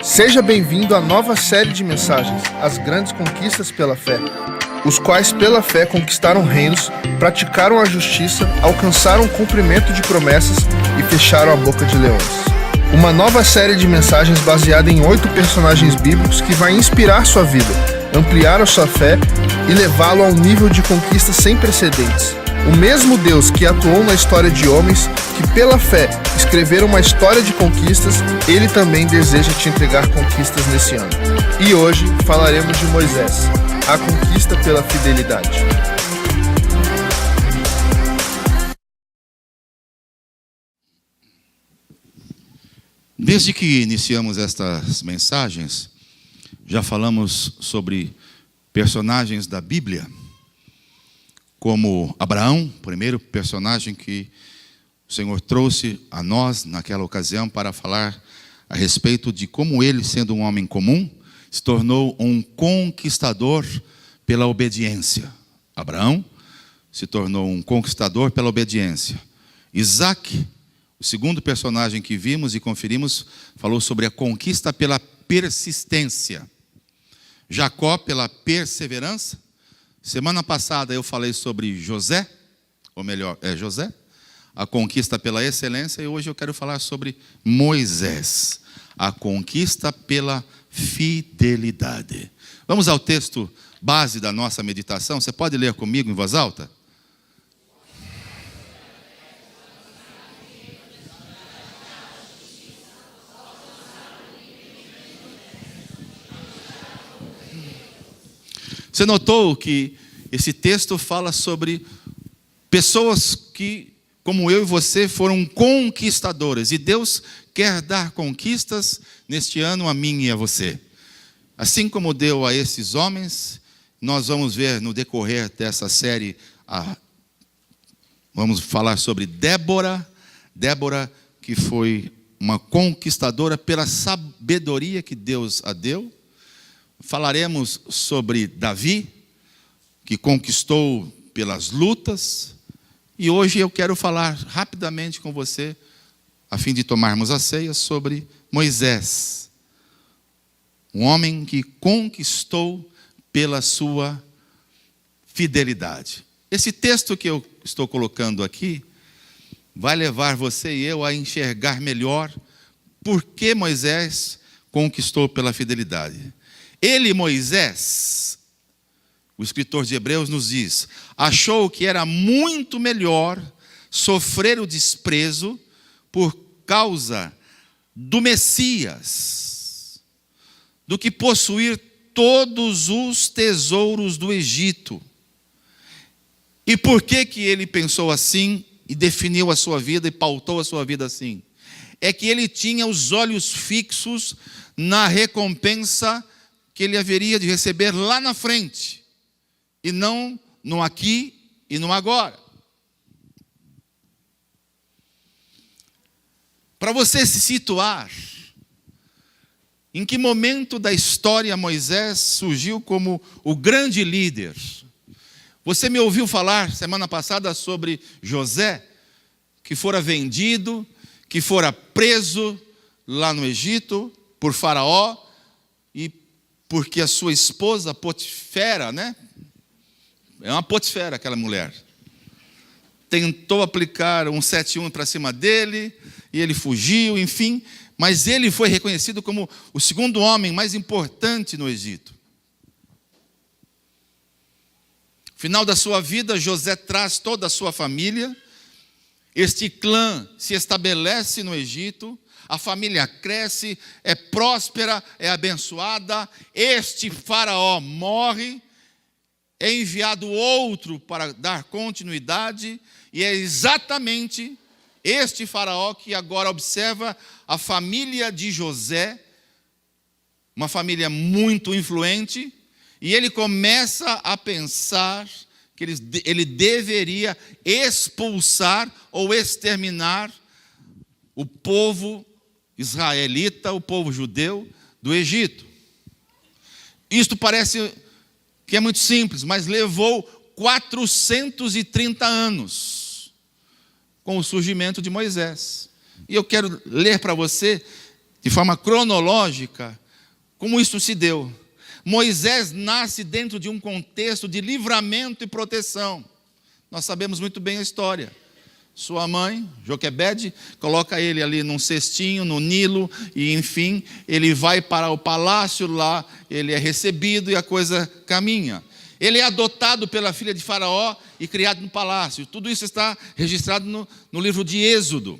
Seja bem-vindo à nova série de mensagens, As Grandes Conquistas pela Fé, os quais pela fé conquistaram reinos, praticaram a justiça, alcançaram o cumprimento de promessas e fecharam a boca de leões. Uma nova série de mensagens baseada em 8 personagens bíblicos que vai inspirar sua vida, ampliar a sua fé e levá-lo a um nível de conquista sem precedentes. O mesmo Deus que atuou na história de homens que pela fé escreveram uma história de conquistas, Ele também deseja te entregar conquistas nesse ano. E hoje falaremos de Moisés, a conquista pela fidelidade. Desde que iniciamos estas mensagens, já falamos sobre personagens da Bíblia, como Abraão, primeiro personagem que o Senhor trouxe a nós naquela ocasião para falar a respeito de como ele, sendo um homem comum, se tornou um conquistador pela obediência. Abraão se tornou um conquistador pela obediência. Isaac, o segundo personagem que vimos e conferimos, falou sobre a conquista pela persistência. Jacó pela perseverança. Semana passada eu falei sobre José, ou melhor, José, a conquista pela excelência, e hoje eu quero falar sobre Moisés, a conquista pela fidelidade. Vamos ao texto base da nossa meditação. Você pode ler comigo em voz alta? Você notou que esse texto fala sobre pessoas que, como eu e você, foram conquistadoras. E Deus quer dar conquistas neste ano a mim e a você. Assim como deu a esses homens, nós vamos ver no decorrer dessa série, vamos falar sobre Débora. Débora, que foi uma conquistadora pela sabedoria que Deus a deu. Falaremos sobre Davi, que conquistou pelas lutas. E hoje eu quero falar rapidamente com você, a fim de tomarmos a ceia, sobre Moisés. Um homem que conquistou pela sua fidelidade. Esse texto que eu estou colocando aqui vai levar você e eu a enxergar melhor por que Moisés conquistou pela fidelidade. Ele, Moisés, o escritor de Hebreus nos diz, achou que era muito melhor sofrer o desprezo por causa do Messias, do que possuir todos os tesouros do Egito. E por que ele pensou assim e definiu a sua vida e pautou a sua vida assim? É que ele tinha os olhos fixos na recompensa que ele haveria de receber lá na frente, e não no aqui e no agora. Para você se situar, em que momento da história Moisés surgiu como o grande líder? Você me ouviu falar semana passada sobre José, que fora vendido, que fora preso lá no Egito por Faraó, e porque a sua esposa Potifera, é uma Potifera aquela mulher, tentou aplicar um 7-1 para cima dele, e ele fugiu, enfim, mas ele foi reconhecido como o segundo homem mais importante no Egito. No final da sua vida, José traz toda a sua família, este clã se estabelece no Egito, a família cresce, é próspera, é abençoada. Este faraó morre, é enviado outro para dar continuidade, e é exatamente este faraó que agora observa a família de José, uma família muito influente, e ele começa a pensar que ele deveria expulsar ou exterminar o povo israelita, o povo judeu do Egito. Isto parece que é muito simples, mas levou 430 anos com o surgimento de Moisés. E eu quero ler para você de forma cronológica, como isso se deu. Moisés nasce dentro de um contexto de livramento e proteção. Nós sabemos muito bem a história. Sua mãe, Joquebede, coloca ele ali num cestinho, no Nilo, e enfim, ele vai para o palácio lá, ele é recebido e a coisa caminha. Ele é adotado pela filha de Faraó e criado no palácio. Tudo isso está registrado no livro de Êxodo.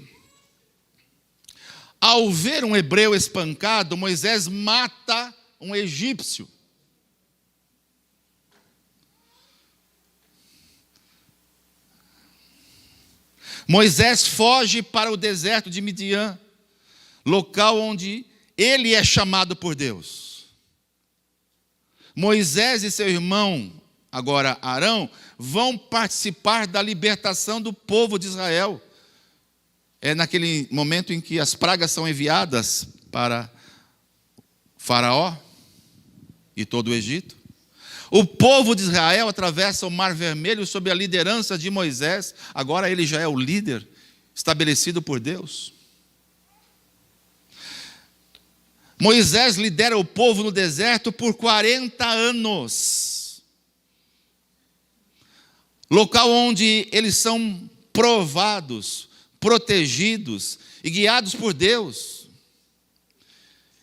Ao ver um hebreu espancado, Moisés mata um egípcio. Moisés foge para o deserto de Midian, local onde ele é chamado por Deus. Moisés e seu irmão, agora Arão, vão participar da libertação do povo de Israel. É naquele momento em que as pragas são enviadas para Faraó e todo o Egito. O povo de Israel atravessa o Mar Vermelho sob a liderança de Moisés. Agora ele já é o líder estabelecido por Deus. Moisés lidera o povo no deserto por 40 anos. Local onde eles são provados, protegidos e guiados por Deus.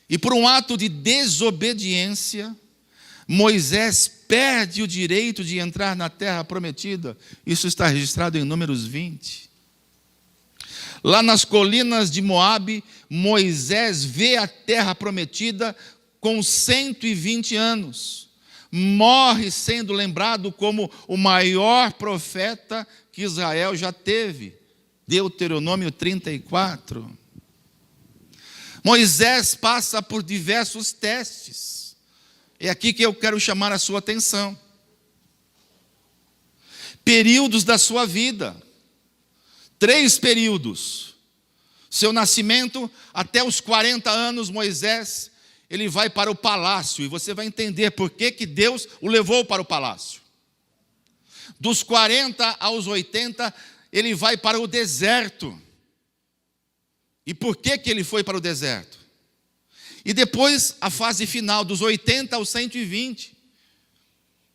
E por um ato de desobediência, Moisés perde o direito de entrar na terra prometida. Isso está registrado em Números 20. Lá nas colinas de Moabe, Moisés vê a terra prometida com 120 anos. Morre sendo lembrado como o maior profeta que Israel já teve. Deuteronômio 34. Moisés passa por diversos testes. É aqui que eu quero chamar a sua atenção. Períodos da sua vida. 3 períodos. Seu nascimento até os 40 anos, Moisés, ele vai para o palácio. E você vai entender por que Deus o levou para o palácio. Dos 40 aos 80, ele vai para o deserto. E por que ele foi para o deserto? E depois a fase final, dos 80 aos 120.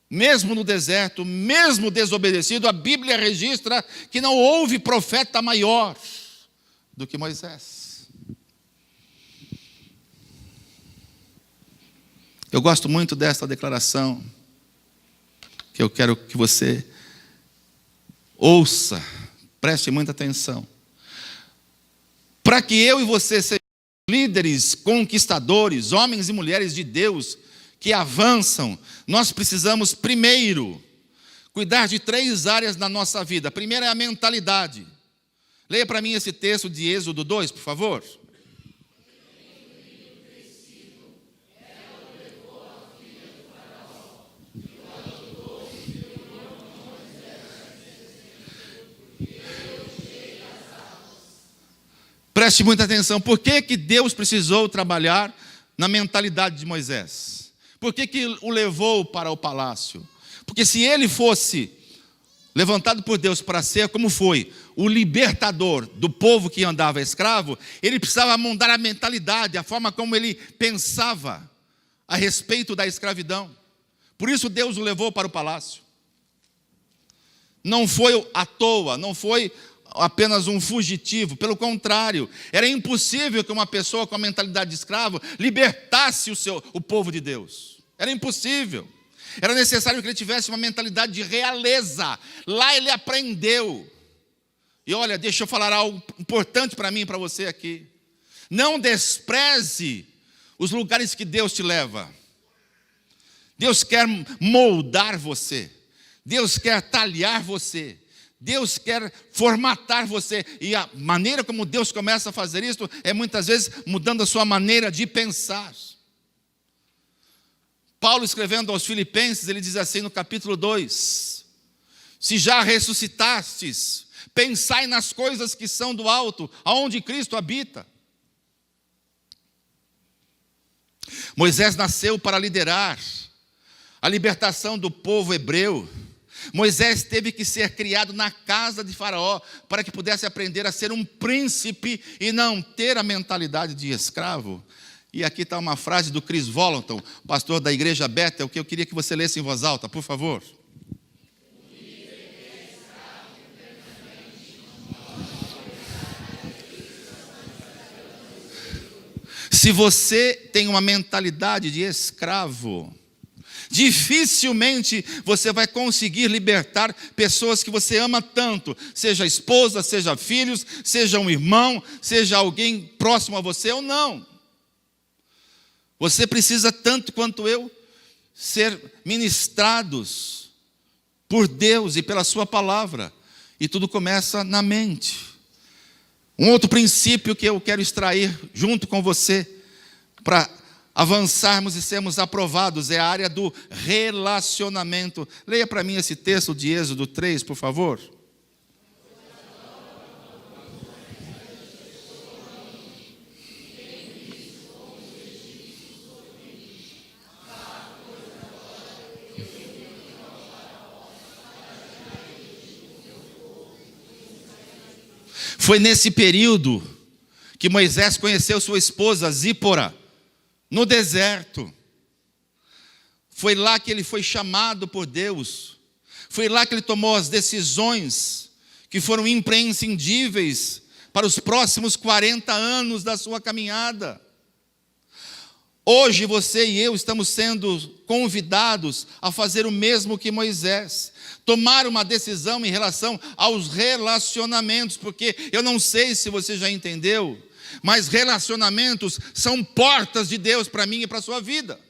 Mesmo no deserto, mesmo desobedecido, a Bíblia registra que não houve profeta maior do que Moisés. Eu gosto muito desta declaração, que eu quero que você ouça, preste muita atenção. Para que eu e você sejamos líderes, conquistadores, homens e mulheres de Deus que avançam, nós precisamos primeiro cuidar de 3 áreas na nossa vida. A primeira é a mentalidade. Leia para mim esse texto de Êxodo 2, por favor. Preste muita atenção. Por que Deus precisou trabalhar na mentalidade de Moisés? Por que o levou para o palácio? Porque se ele fosse levantado por Deus para ser, como foi, o libertador do povo que andava escravo, ele precisava mudar a mentalidade, a forma como ele pensava a respeito da escravidão. Por isso Deus o levou para o palácio. Não foi à toa, não foi apenas um fugitivo, pelo contrário, era impossível que uma pessoa com a mentalidade de escravo libertasse o povo de Deus. Era impossível. Era necessário que ele tivesse uma mentalidade de realeza. Lá ele aprendeu. E olha, deixa eu falar algo importante para mim e para você aqui. Não despreze os lugares que Deus te leva. Deus quer moldar você. Deus quer talhar você. Deus quer formatar você. E a maneira como Deus começa a fazer isso é muitas vezes mudando a sua maneira de pensar. Paulo, escrevendo aos Filipenses, ele diz assim no capítulo 2: se já ressuscitastes, pensai nas coisas que são do alto, aonde Cristo habita. Moisés nasceu para liderar a libertação do povo hebreu. Moisés teve que ser criado na casa de Faraó para que pudesse aprender a ser um príncipe e não ter a mentalidade de escravo. E aqui está uma frase do Chris Volanton, pastor da igreja Bethel, que eu queria que você lesse em voz alta, por favor. Se você tem uma mentalidade de escravo, dificilmente você vai conseguir libertar pessoas que você ama tanto, seja esposa, seja filhos, seja um irmão, seja alguém próximo a você ou não. Você precisa, tanto quanto eu, ser ministrados por Deus e pela sua palavra. E tudo começa na mente. Um outro princípio que eu quero extrair junto com você, para avançarmos e sermos aprovados, é a área do relacionamento. Leia para mim esse texto de Êxodo 3, por favor. Foi nesse período que Moisés conheceu sua esposa Zípora, no deserto. Foi lá que ele foi chamado por Deus. Foi lá que ele tomou as decisões que foram imprescindíveis para os próximos 40 anos da sua caminhada. Hoje você e eu estamos sendo convidados a fazer o mesmo que Moisés. Tomar uma decisão em relação aos relacionamentos, porque eu não sei se você já entendeu, mas relacionamentos são portas de Deus para mim e para a sua vida.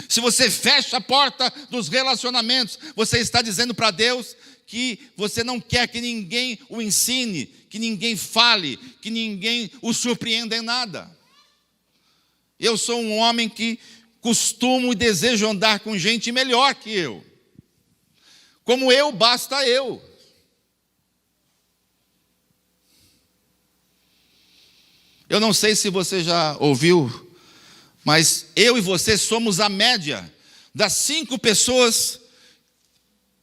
Se você fecha a porta dos relacionamentos, você está dizendo para Deus que você não quer que ninguém o ensine, que ninguém fale, que ninguém o surpreenda em nada. Eu sou um homem que costumo e desejo andar com gente melhor que eu. Como eu, basta eu. Eu não sei se você já ouviu, mas eu e você somos a média das 5 pessoas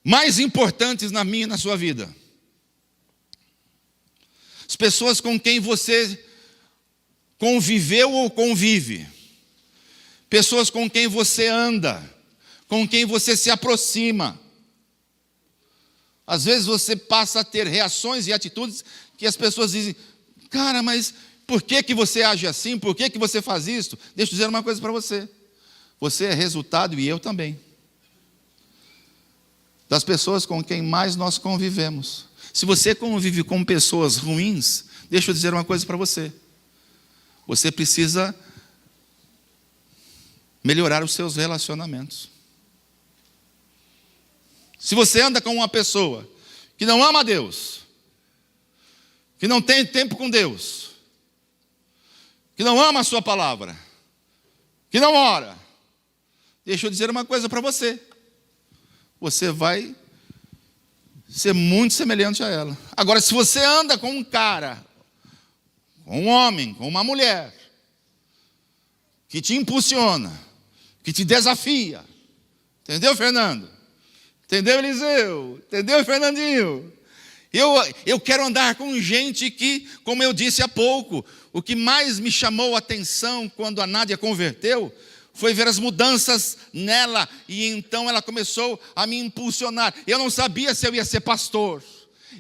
mais importantes na minha e na sua vida. As pessoas com quem você conviveu ou convive. Pessoas com quem você anda, com quem você se aproxima. Às vezes você passa a ter reações e atitudes que as pessoas dizem: cara, mas por que você age assim? Por que você faz isso? Deixa eu dizer uma coisa para você. Você é resultado, e eu também, das pessoas com quem mais nós convivemos. Se você convive com pessoas ruins, deixa eu dizer uma coisa para você. Você precisa melhorar os seus relacionamentos. Se você anda com uma pessoa que não ama a Deus, que não tem tempo com Deus, que não ama a sua palavra, que não ora, deixa eu dizer uma coisa para você. Você vai ser muito semelhante a ela. Agora, se você anda com um cara, com um homem, com uma mulher, que te impulsiona, que te desafia, entendeu, Fernando? Entendeu, Eliseu? Entendeu, Fernandinho? Eu quero andar com gente que, como eu disse há pouco, o que mais me chamou a atenção quando a Nádia converteu foi ver as mudanças nela, e então ela começou a me impulsionar. Eu não sabia se eu ia ser pastor,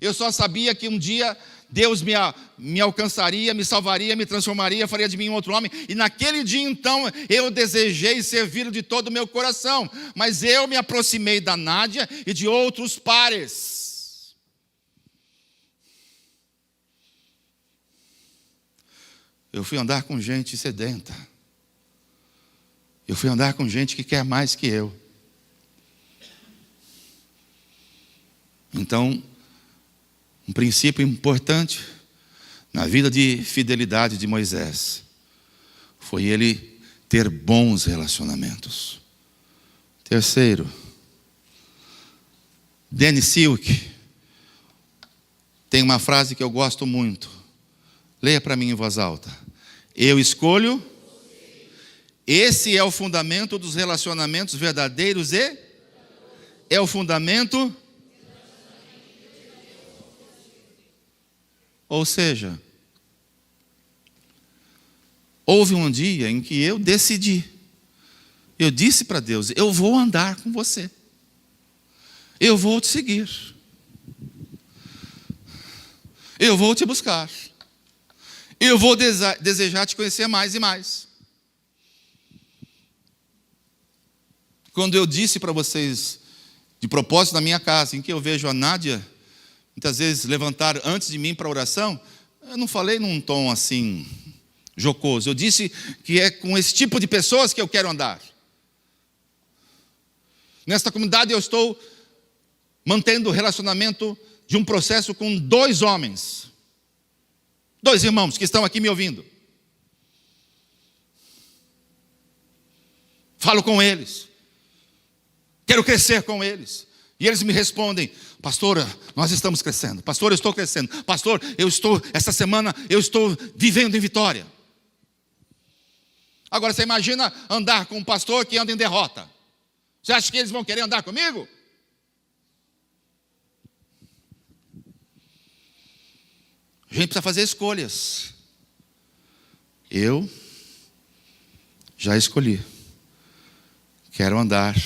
eu só sabia que um dia Deus me alcançaria, me salvaria, me transformaria, faria de mim um outro homem. E naquele dia então eu desejei servir de todo o meu coração. Mas eu me aproximei da Nádia e de outros pares. Eu fui andar com gente sedenta. Eu fui andar com gente que quer mais que eu. Então, um princípio importante na vida de fidelidade de Moisés foi ele ter bons relacionamentos. Terceiro, Danny Silk tem uma frase que eu gosto muito. Leia para mim em voz alta. Eu escolho. Esse é o fundamento dos relacionamentos verdadeiros e é o fundamento. Ou seja, houve um dia em que eu decidi, eu disse para Deus: eu vou andar com você, eu vou te seguir, eu vou te buscar, eu vou desejar te conhecer mais e mais. Quando eu disse para vocês, de propósito na minha casa, em que eu vejo a Nádia muitas vezes levantar antes de mim para oração, eu não falei num tom assim jocoso. Eu disse que é com esse tipo de pessoas que eu quero andar. Nesta comunidade eu estou mantendo o relacionamento de um processo com 2 homens, 2 irmãos que estão aqui me ouvindo. Falo com eles, quero crescer com eles. E eles me respondem: pastora, nós estamos crescendo. Pastor, eu estou crescendo. Pastor, esta semana eu estou vivendo em vitória. Agora você imagina andar com um pastor que anda em derrota. Você acha que eles vão querer andar comigo? A gente precisa fazer escolhas. Eu já escolhi. Quero andar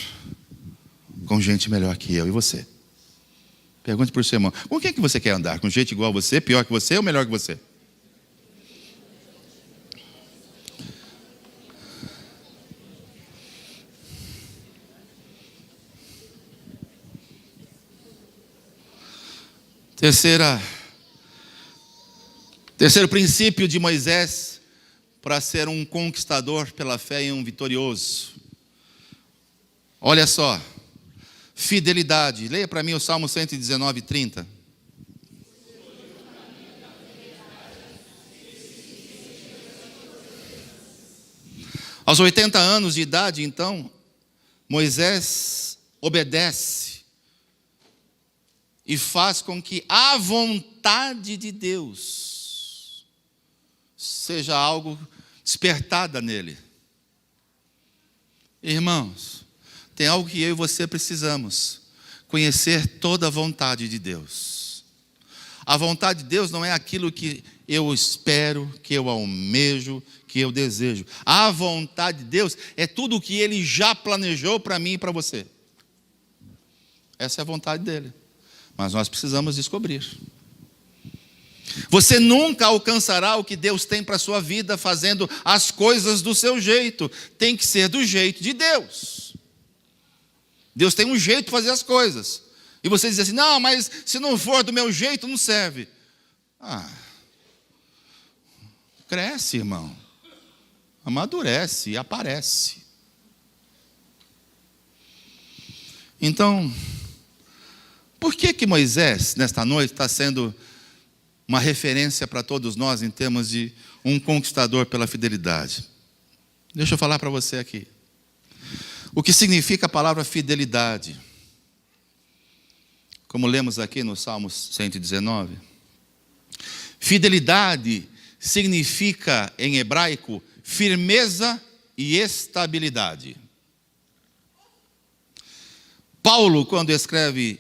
com gente melhor que eu. E você? Pergunte para o seu irmão: com quem que você quer andar? Com gente igual a você, pior que você ou melhor que você? Terceiro princípio de Moisés para ser um conquistador pela fé e um vitorioso. Olha só, fidelidade. Leia para mim o Salmo 119, 30. Aos 80 anos de idade, então, Moisés obedece e faz com que a vontade de Deus seja algo despertada nele. Irmãos, tem algo que eu e você precisamos: conhecer toda a vontade de Deus. A vontade de Deus não é aquilo que eu espero, que eu almejo, que eu desejo. A vontade de Deus é tudo o que Ele já planejou para mim e para você. Essa é a vontade dEle. Mas nós precisamos descobrir. Você nunca alcançará o que Deus tem para a sua vida fazendo as coisas do seu jeito. Tem que ser do jeito de Deus. Deus tem um jeito de fazer as coisas. E você diz assim: não, mas se não for do meu jeito, não serve. Cresce, irmão. Amadurece e aparece. Então, por que Moisés, nesta noite, está sendo uma referência para todos nós em termos de um conquistador pela fidelidade? Deixa eu falar para você aqui. O que significa a palavra fidelidade? Como lemos aqui no Salmo 119. Fidelidade significa, em hebraico, firmeza e estabilidade. Paulo, quando escreve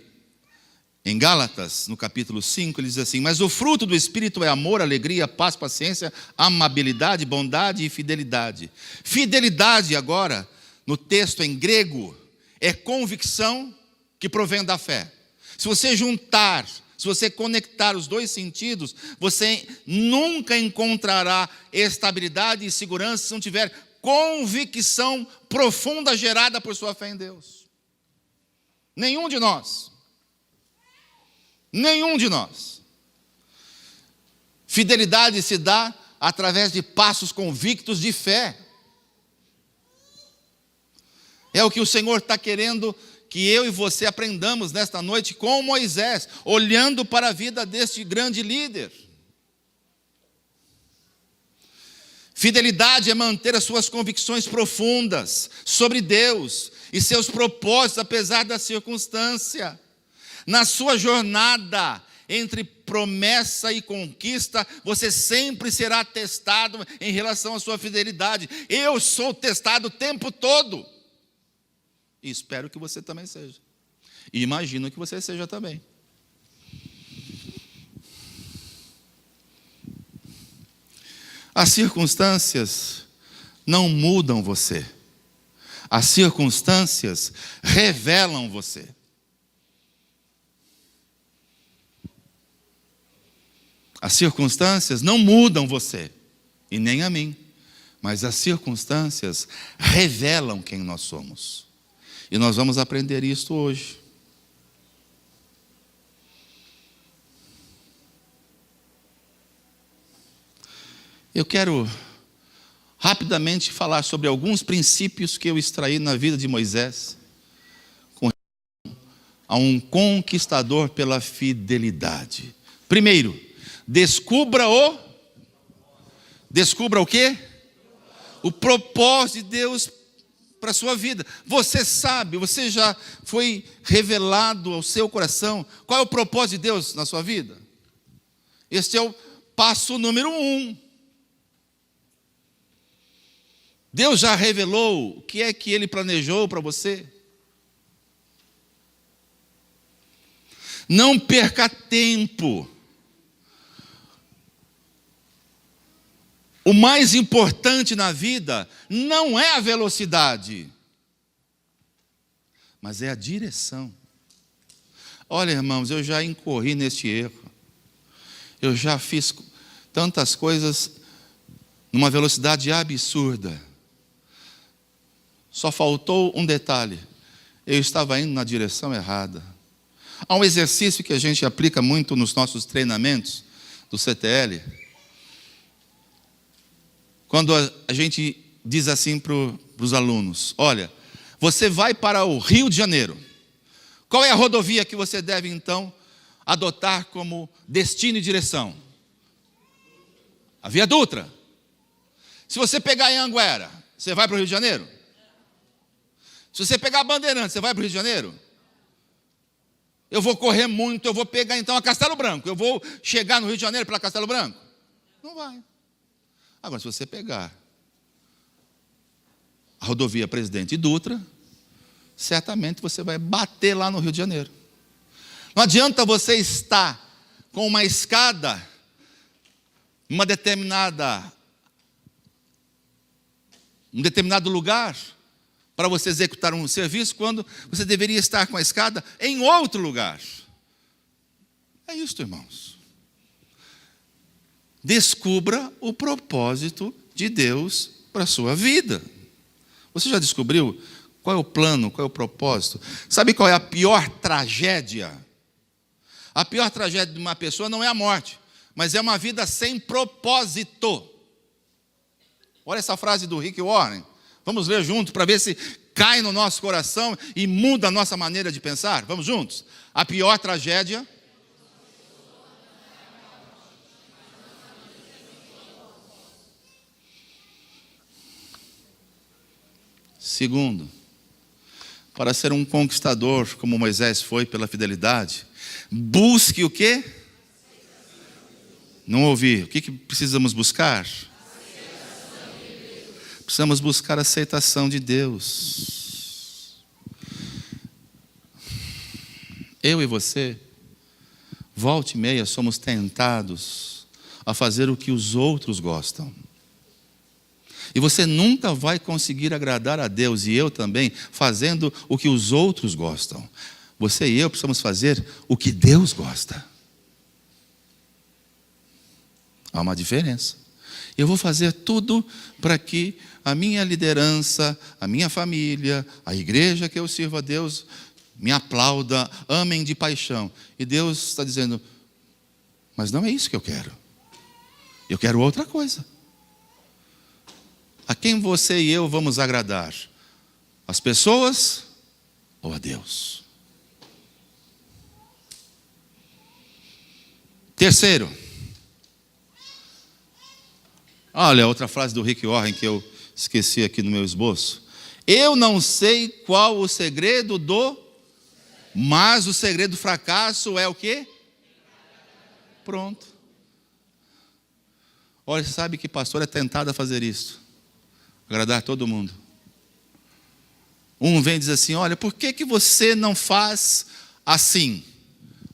em Gálatas, no capítulo 5, ele diz assim: mas o fruto do Espírito é amor, alegria, paz, paciência, amabilidade, bondade e fidelidade. Fidelidade, agora, no texto em grego, é convicção que provém da fé. Se você juntar, se você conectar os dois sentidos, você nunca encontrará estabilidade e segurança se não tiver convicção profunda gerada por sua fé em Deus. Nenhum de nós. Nenhum de nós. Fidelidade se dá através de passos convictos de fé. É o que o Senhor está querendo que eu e você aprendamos nesta noite com Moisés, olhando para a vida deste grande líder. Fidelidade é manter as suas convicções profundas sobre Deus e seus propósitos, apesar da circunstância. Na sua jornada entre promessa e conquista, você sempre será testado em relação à sua fidelidade. Eu sou testado o tempo todo. E espero que você também seja. E imagino que você seja também. As circunstâncias não mudam você. As circunstâncias revelam você. As circunstâncias não mudam você, e nem a mim. Mas as circunstâncias revelam quem nós somos. E nós vamos aprender isso hoje. Eu quero rapidamente falar sobre alguns princípios que eu extraí na vida de Moisés com relação a um conquistador pela fidelidade. Primeiro, descubra o quê? O propósito de Deus para a sua vida. Você sabe, você já foi revelado ao seu coração qual é o propósito de Deus na sua vida? Este é o passo número 1. Deus já revelou o que é que Ele planejou para você? Não perca tempo. O mais importante na vida não é a velocidade, mas é a direção. Olha, irmãos, eu já incorri neste erro. Eu já fiz tantas coisas numa velocidade absurda. Só faltou um detalhe. Eu estava indo na direção errada. Há um exercício que a gente aplica muito nos nossos treinamentos do CTL. Quando a gente diz assim para os alunos: olha, você vai para o Rio de Janeiro. Qual é a rodovia que você deve, então, adotar como destino e direção? A Via Dutra. Se você pegar em Anguera, você vai para o Rio de Janeiro? Se você pegar a Bandeirantes, você vai para o Rio de Janeiro? Eu vou correr muito, eu vou pegar então a Castelo Branco. Eu vou chegar no Rio de Janeiro pela Castelo Branco? Não vai. Agora, se você pegar a rodovia Presidente Dutra, certamente você vai bater lá no Rio de Janeiro. Não adianta você estar com uma escada em um determinado lugar para você executar um serviço, quando você deveria estar com a escada em outro lugar. É isso, irmãos. Descubra o propósito de Deus para a sua vida. Você já descobriu qual é o plano, qual é o propósito? Sabe qual é a pior tragédia? A pior tragédia de uma pessoa não é a morte, mas é uma vida sem propósito. Olha essa frase do Rick Warren. Vamos ler juntos para ver se cai no nosso coração e muda a nossa maneira de pensar. Vamos juntos? A pior tragédia segundo, para ser um conquistador como Moisés foi pela fidelidade, busque o quê? Não ouvi. O que precisamos buscar? Precisamos buscar a aceitação de Deus. Eu e você, volta e meia, somos tentados a fazer o que os outros gostam. E você nunca vai conseguir agradar a Deus, e eu também, fazendo o que os outros gostam. Você e eu precisamos fazer o que Deus gosta. Há uma diferença. Eu vou fazer tudo para que a minha liderança, a minha família, a igreja que eu sirvo a Deus, me aplauda, amem de paixão. E Deus está dizendo: mas não é isso que eu quero. Eu quero outra coisa. A quem você e eu vamos agradar? As pessoas ou a Deus? Terceiro, olha outra frase do Rick Warren que eu esqueci aqui no meu esboço. Eu não sei qual o segredo mas o segredo do fracasso é o quê? Pronto. Olha, sabe que pastor é tentado a fazer isso? Agradar todo mundo. Um vem e diz assim: olha, por que você não faz assim?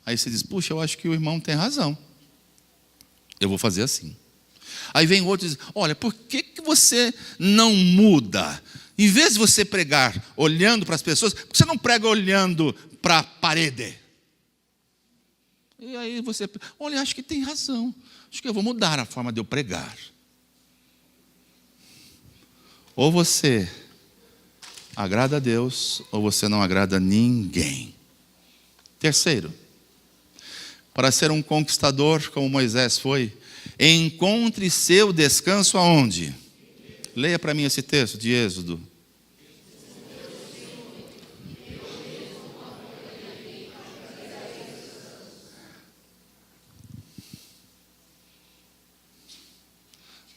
Aí você diz: puxa, eu acho que o irmão tem razão, eu vou fazer assim. Aí vem outro e diz: olha, por que você não muda? Em vez de você pregar olhando para as pessoas, por que você não prega olhando para a parede? E aí você: olha, acho que tem razão, acho que eu vou mudar a forma de eu pregar. Ou você agrada a Deus, ou você não agrada a ninguém. Terceiro, para ser um conquistador como Moisés foi, encontre seu descanso aonde? Leia para mim esse texto de Êxodo.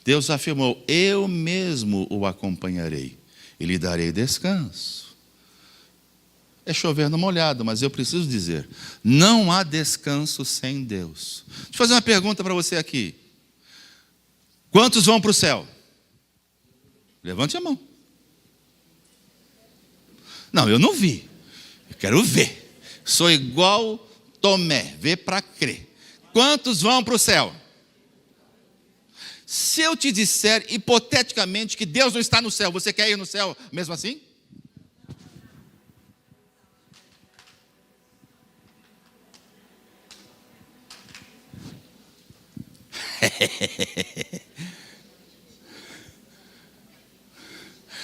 Deus afirmou: eu mesmo o acompanharei e lhe darei descanso. É chover no molhado, mas eu preciso dizer, não há descanso sem Deus. Deixa eu fazer uma pergunta para você aqui. Quantos vão para o céu? Levante a mão. Não, eu não vi. Eu quero ver. Sou igual Tomé, ver para crer. Quantos vão para o céu? Se eu te disser, hipoteticamente, que Deus não está no céu, você quer ir no céu mesmo assim?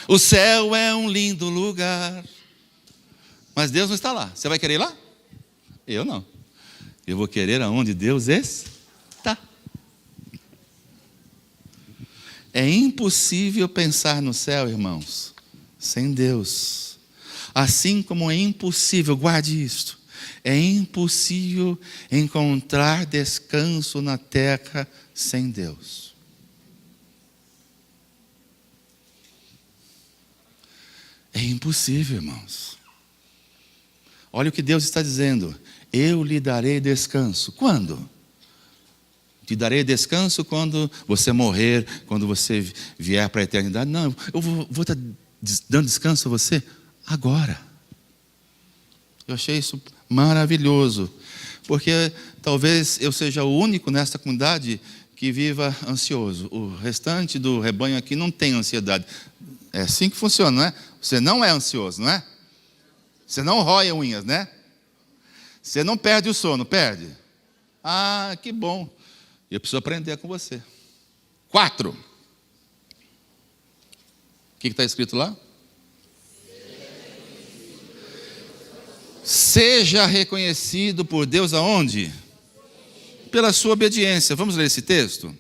O céu é um lindo lugar, mas Deus não está lá. Você vai querer ir lá? Eu não. Eu vou querer aonde Deus está. É impossível pensar no céu, irmãos, sem Deus. Assim como é impossível, guarde isto, é impossível encontrar descanso na terra sem Deus. É impossível, irmãos. Olha o que Deus está dizendo: eu lhe darei descanso. Quando? Te darei descanso quando você morrer, quando você vier para a eternidade. Não, eu vou estar dando descanso a você agora. Eu achei isso maravilhoso, porque talvez eu seja o único nesta comunidade que viva ansioso. O restante do rebanho aqui não tem ansiedade. É assim que funciona, não é? Você não é ansioso, não é? Você não rói unhas, né? Você não perde o sono, perde? Ah, que bom. Eu preciso aprender com você. 4. O que está escrito lá? Seja reconhecido por Deus aonde? Pela sua obediência. Vamos ler esse texto?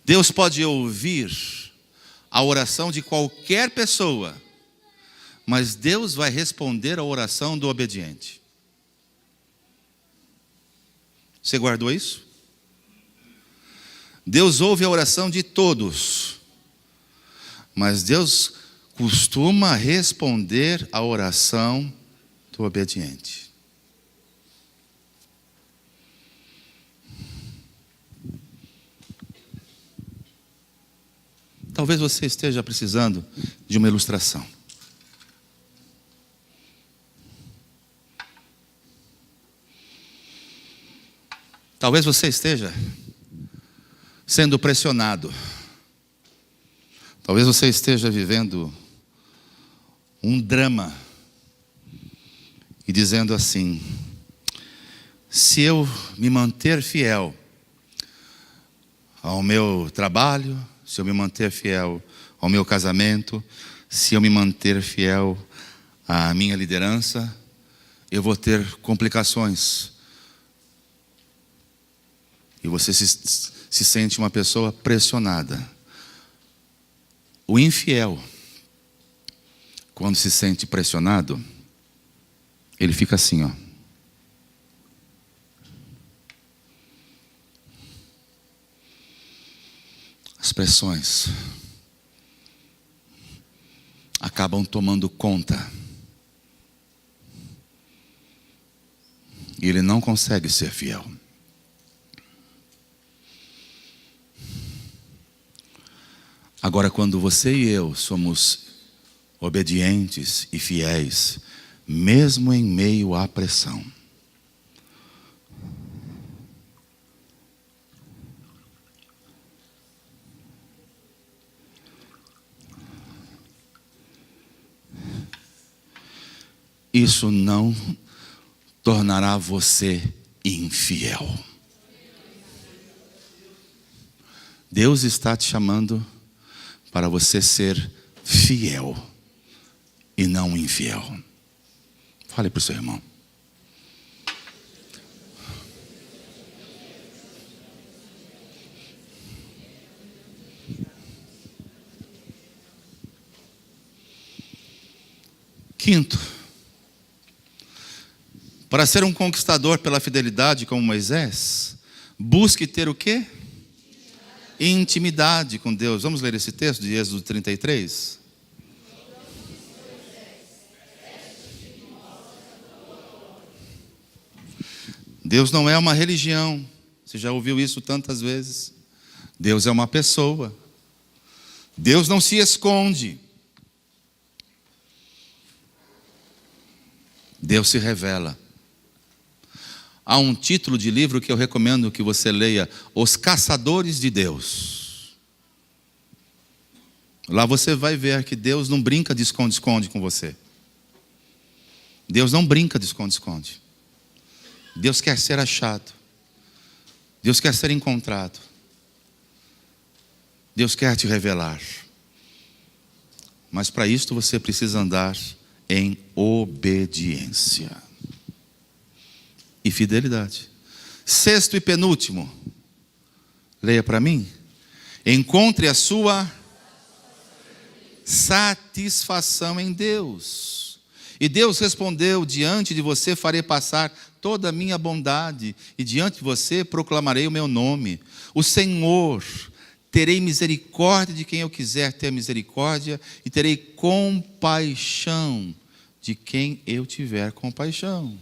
Deus pode ouvir a oração de qualquer pessoa, mas Deus vai responder a oração do obediente. Você guardou isso? Deus ouve a oração de todos, mas Deus costuma responder a oração do obediente. Talvez você esteja precisando de uma ilustração. Talvez você esteja sendo pressionado. Talvez você esteja vivendo um drama e dizendo assim: se eu me manter fiel ao meu trabalho, se eu me manter fiel ao meu casamento, se eu me manter fiel à minha liderança, eu vou ter complicações. E você se sente uma pessoa pressionada. O infiel, quando se sente pressionado, ele fica assim, ó. As pressões acabam tomando conta. E ele não consegue ser fiel. Agora, quando você e eu somos obedientes e fiéis, mesmo em meio à pressão, isso não tornará você infiel. Deus está te chamando para você ser fiel e não infiel. Fale para o seu irmão. Quinto, para ser um conquistador pela fidelidade como Moisés, busque ter o quê? Intimidade com Deus. Vamos ler esse texto de Êxodo 33? Deus não é uma religião. Você já ouviu isso tantas vezes. Deus é uma pessoa. Deus não se esconde. Deus se revela. Há um título de livro que eu recomendo que você leia: Os Caçadores de Deus. Lá você vai ver que Deus não brinca de esconde-esconde com você. Deus não brinca de esconde-esconde. Deus quer ser achado. Deus quer ser encontrado. Deus quer te revelar. Mas para isto você precisa andar em obediência e fidelidade. Sexto e penúltimo, leia para mim. Encontre a sua satisfação em Deus. E Deus respondeu: diante de você farei passar toda a minha bondade, e diante de você proclamarei o meu nome. O Senhor, terei misericórdia de quem eu quiser ter misericórdia, e terei compaixão de quem eu tiver compaixão.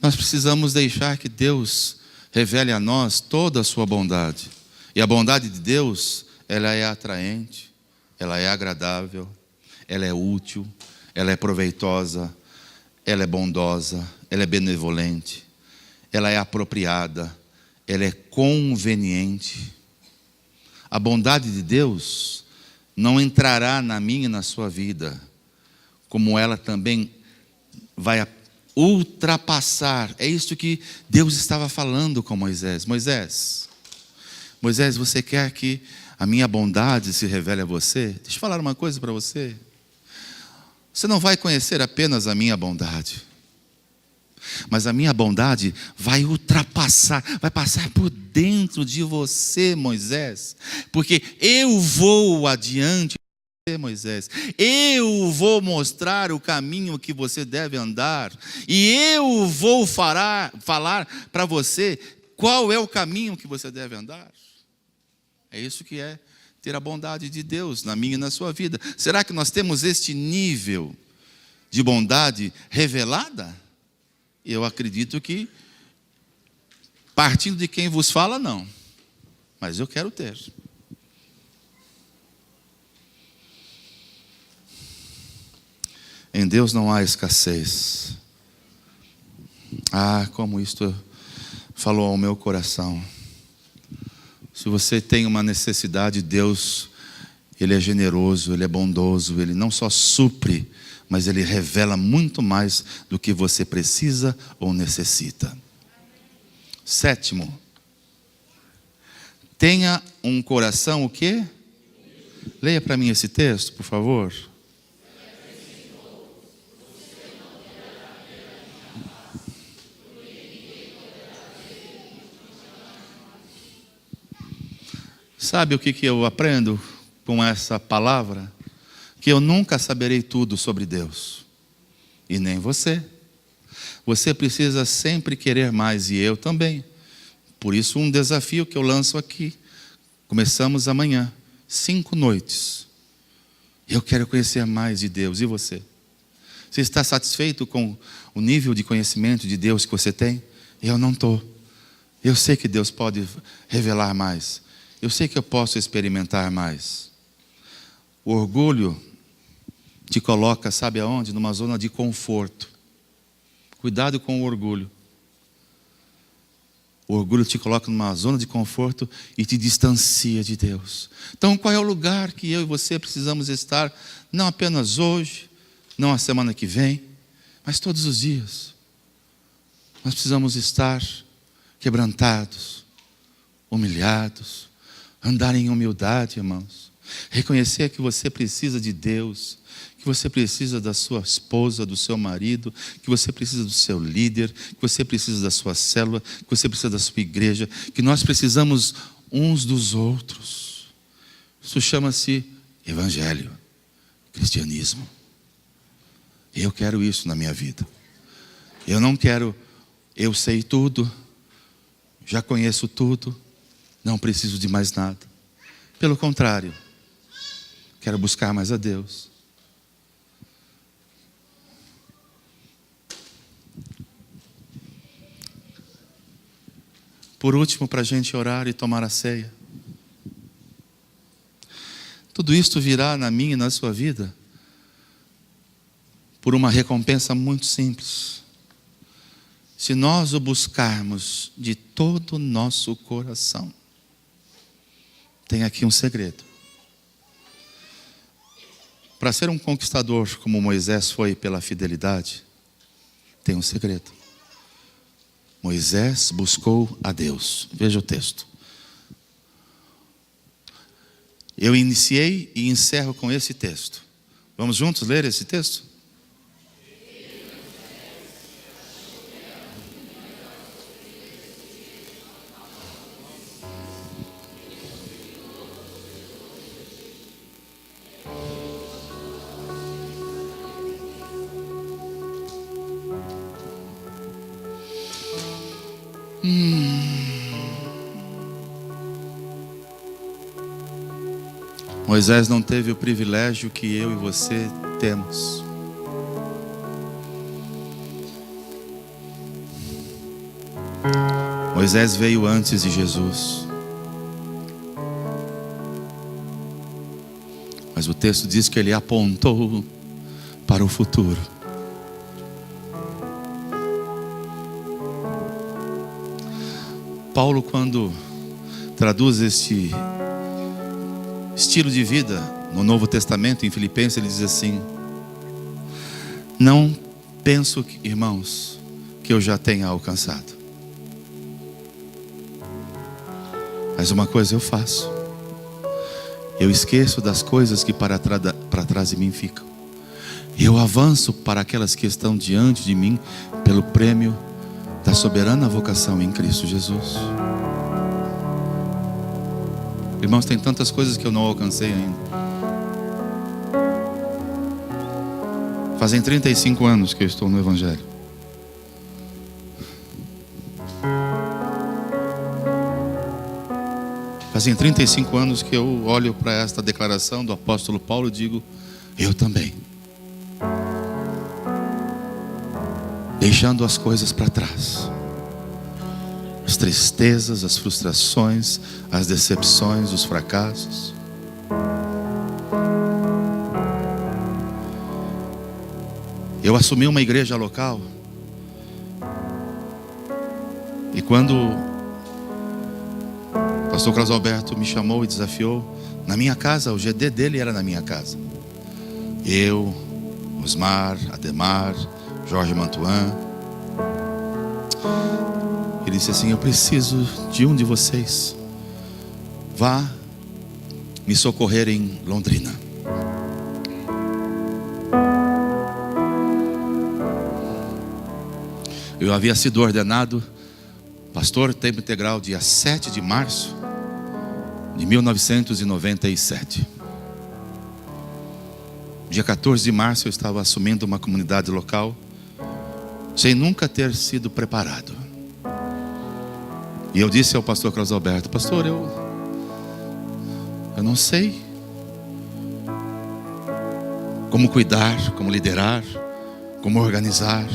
Nós precisamos deixar que Deus revele a nós toda a sua bondade. E a bondade de Deus, ela é atraente, ela é agradável, ela é útil, ela é proveitosa, ela é bondosa, ela é benevolente, ela é apropriada, ela é conveniente. A bondade de Deus não entrará na minha e na sua vida, como ela também vai ultrapassar. É isso que Deus estava falando com Moisés. Moisés, você quer que a minha bondade se revele a você? Deixa eu falar uma coisa para você. Você não vai conhecer apenas a minha bondade, mas a minha bondade vai ultrapassar, vai passar por dentro de você, Moisés, porque eu vou adiante de você, Moisés. Eu vou mostrar o caminho que você deve andar, e eu vou falar para você qual é o caminho que você deve andar. É isso que é ter a bondade de Deus na minha e na sua vida. Será que nós temos este nível de bondade revelada? Eu acredito que, partindo de quem vos fala, não. Mas eu quero ter. Em Deus não há escassez. Ah, como isto falou ao meu coração. Se você tem uma necessidade, Deus, Ele é generoso, Ele é bondoso, Ele não só supre, mas Ele revela muito mais do que você precisa ou necessita. Sétimo, tenha um coração o quê? Leia para mim esse texto, por favor. Sabe o que eu aprendo com essa palavra? Que eu nunca saberei tudo sobre Deus. E nem você. Você precisa sempre querer mais, e eu também. Por isso, um desafio que eu lanço aqui. Começamos amanhã, 5 noites. Eu quero conhecer mais de Deus, e você? Você está satisfeito com o nível de conhecimento de Deus que você tem? Eu não estou. Eu sei que Deus pode revelar mais. Eu sei que eu posso experimentar mais. O orgulho te coloca, sabe aonde? Numa zona de conforto. Cuidado com o orgulho. O orgulho te coloca numa zona de conforto e te distancia de Deus. Então, qual é o lugar que eu e você precisamos estar? Não apenas hoje, não a semana que vem, mas todos os dias. Nós precisamos estar quebrantados, humilhados, andar em humildade, irmãos. Reconhecer que você precisa de Deus, que você precisa da sua esposa, do seu marido, que você precisa do seu líder, que você precisa da sua célula, que você precisa da sua igreja, que nós precisamos uns dos outros. Isso chama-se evangelho, cristianismo. Eu quero isso na minha vida. Eu não quero, eu sei tudo, já conheço tudo, não preciso de mais nada. Pelo contrário, quero buscar mais a Deus. Por último, para a gente orar e tomar a ceia. Tudo isto virá na minha e na sua vida por uma recompensa muito simples. Se nós o buscarmos de todo o nosso coração. Tem aqui um segredo. Para ser um conquistador como Moisés foi pela fidelidade, tem um segredo. Moisés buscou a Deus. Veja o texto. Eu iniciei e encerro com esse texto. Vamos juntos ler esse texto? Moisés não teve o privilégio que eu e você temos. Moisés veio antes de Jesus. Mas o texto diz que ele apontou para o futuro. Paulo, quando traduz este estilo de vida no Novo Testamento, em Filipenses, ele diz assim: não penso, irmãos, que eu já tenha alcançado, mas uma coisa eu faço, eu esqueço das coisas que para trás de mim ficam, eu avanço para aquelas que estão diante de mim, pelo prêmio da soberana vocação em Cristo Jesus. Irmãos, tem tantas coisas que eu não alcancei ainda. Fazem 35 anos que eu estou no Evangelho. Fazem 35 anos que eu olho para esta declaração do apóstolo Paulo e digo: eu também. Deixando as coisas para trás. As tristezas, as frustrações, as decepções, os fracassos. Eu assumi uma igreja local. E quando o pastor Carlos Alberto me chamou e desafiou, na minha casa, o GD dele era na minha casa. Eu, Osmar, Ademar, Jorge Mantuan. Ele disse assim: eu preciso de um de vocês. Vá me socorrer em Londrina. Eu havia sido ordenado pastor tempo integral dia 7 de março de 1997. Dia 14 de março eu estava assumindo uma comunidade local, sem nunca ter sido preparado. E eu disse ao pastor Carlos Alberto: pastor, eu não sei como cuidar, como liderar. como organizar,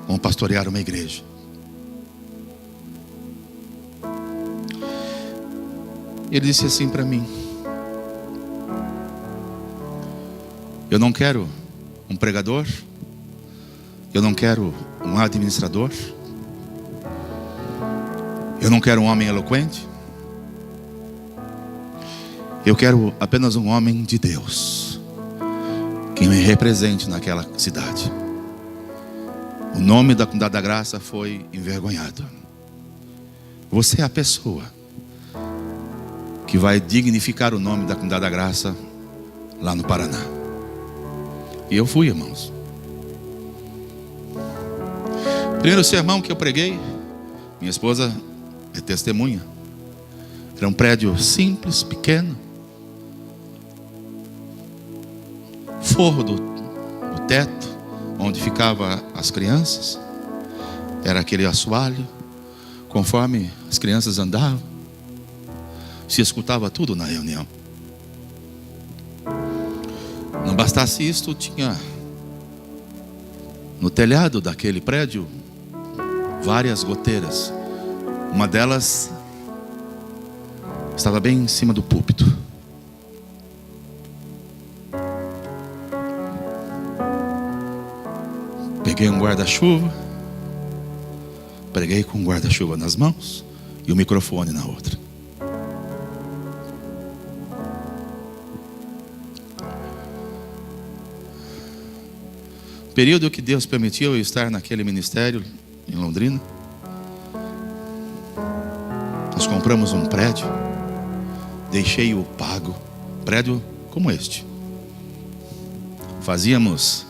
como pastorear uma igreja. Ele disse assim para mim: eu não quero um pregador, eu não quero um administrador, eu não quero um homem eloquente, eu quero apenas um homem de Deus que me represente naquela cidade. O nome da Comunidade da Graça foi envergonhado. Você é a pessoa que vai dignificar o nome da Comunidade da Graça lá no Paraná. E eu fui, irmãos. Primeiro sermão que eu preguei, minha esposa é testemunha. Era um prédio simples, pequeno. Forro do teto, onde ficavam as crianças. Era aquele assoalho. Conforme as crianças andavam, se escutava tudo na reunião. Não bastasse isto, tinha no telhado daquele prédio várias goteiras. Uma delas estava bem em cima do púlpito. Peguei um guarda-chuva, preguei com um guarda-chuva nas mãos e o microfone na outra. Período que Deus permitiu eu estar naquele ministério em Londrina, nós compramos um prédio, deixei-o pago, prédio como este. Fazíamos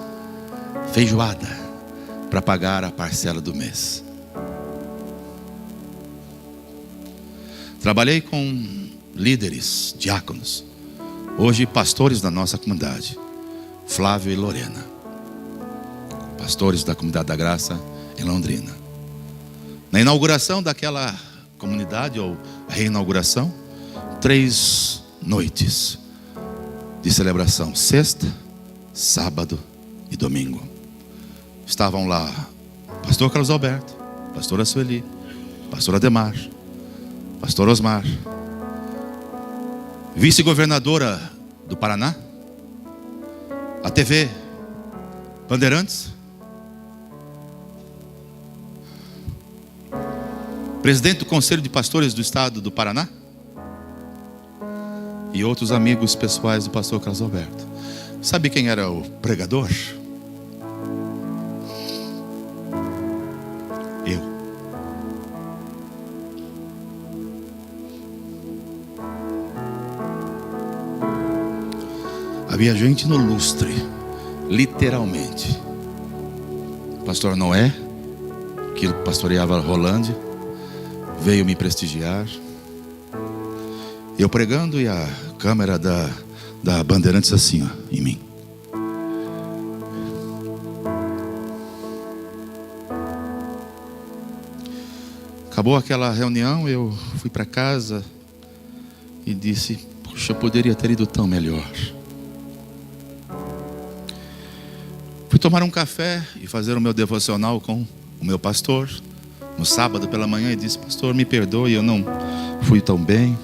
feijoada para pagar a parcela do mês. Trabalhei com líderes, diáconos, hoje pastores da nossa comunidade, Flávio e Lorena, pastores da Comunidade da Graça em Londrina. Na inauguração daquela comunidade, ou reinauguração, 3 noites de celebração, sexta, sábado e domingo. Estavam lá pastor Carlos Alberto, pastora Sueli, pastor Ademar, pastor Osmar, vice-governadora do Paraná, a TV Bandeirantes, presidente do Conselho de Pastores do Estado do Paraná e outros amigos pessoais do pastor Carlos Alberto. Sabe quem era o pregador? Eu. Havia gente no lustre, literalmente. O pastor Noé, que pastoreava a Rolândia, veio me prestigiar. Eu pregando e a câmera da Bandeirantes assim, ó, em mim. Acabou aquela reunião, eu fui para casa e disse: puxa, eu poderia ter ido tão melhor. Fui tomar um café e fazer o meu devocional com o meu pastor no sábado pela manhã e disse: pastor, me perdoe, eu não fui tão bem.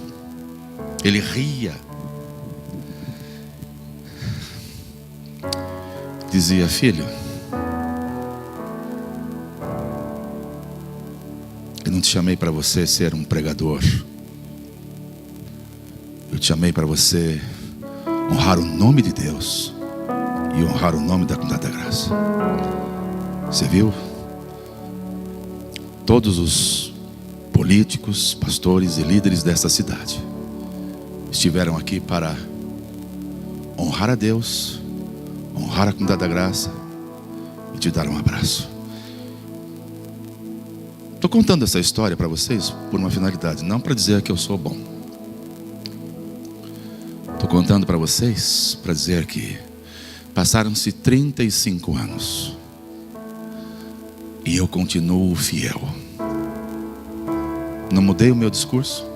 Ele ria. Dizia: filho, eu não te chamei para você ser um pregador. Eu te chamei para você honrar o nome de Deus e honrar o nome da Comunidade da Graça. Você viu? Todos os políticos, pastores e líderes dessa cidade estiveram aqui para honrar a Deus, honrar a Comunidade da Graça e te dar um abraço. Estou contando essa história para vocês por uma finalidade, não para dizer que eu sou bom. Estou contando para vocês para dizer que passaram-se 35 anos e eu continuo fiel. Não mudei o meu discurso,